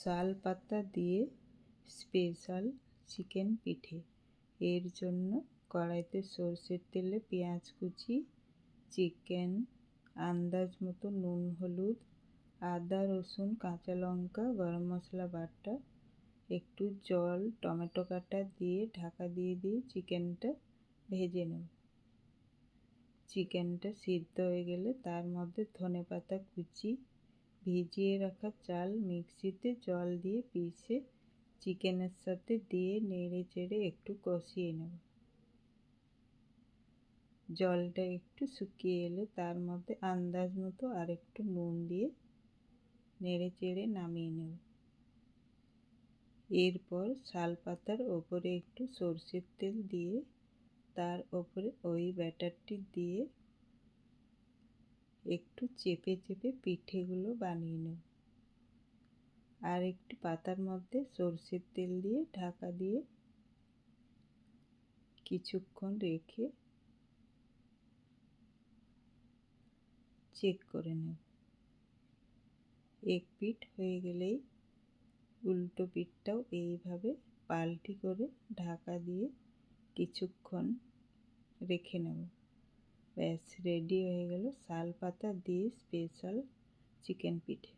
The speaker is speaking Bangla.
শাল পাতা দিয়ে স্পেশাল চিকেন পিঠে। এর জন্য কড়াইতে সরষের তেলে পেঁয়াজ কুচি, চিকেন, আন্দাজ মতো নুন হলুদ, আদা রসুন কাঁচা লঙ্কা, গরম মশলা বাটা, একটু জল, টমেটো কাটা দিয়ে ঢাকা দিয়ে চিকেনটা ভেজে নেব। চিকেনটা সিদ্ধ হয়ে গেলে তার মধ্যে ধনেপাতা কুচি, ভিজিয়ে রাখা চাল মিক্সিতে জল দিয়ে পিষে চিকেনের সাথে দিয়ে নেড়ে চেড়ে একটু কষিয়ে নেব। জলটা একটু শুকিয়ে এলে তার মধ্যে আন্দাজ মতো আর একটু নুন দিয়ে নেড়ে চেড়ে নামিয়ে নেব। এরপর শাল পাতার ওপরে একটু সরষের তেল দিয়ে তার ওপরে ওই ব্যাটারটি দিয়ে একটু চেপে চেপে পিঠেগুলো বানিয়ে নেব। আর একটি পাতার মধ্যে সরষের তেল দিয়ে ঢাকা দিয়ে কিছুক্ষণ রেখে চেক করে নেব। এক পিঠ হয়ে গেলেই উল্টো পিঠটাও এইভাবে পাল্টি করে ঢাকা দিয়ে কিছুক্ষণ রেখে নেব। ব্যাস রেডি হয়ে গেল শাল পাতা দিয়ে স্পেশাল চিকেন পিঠে।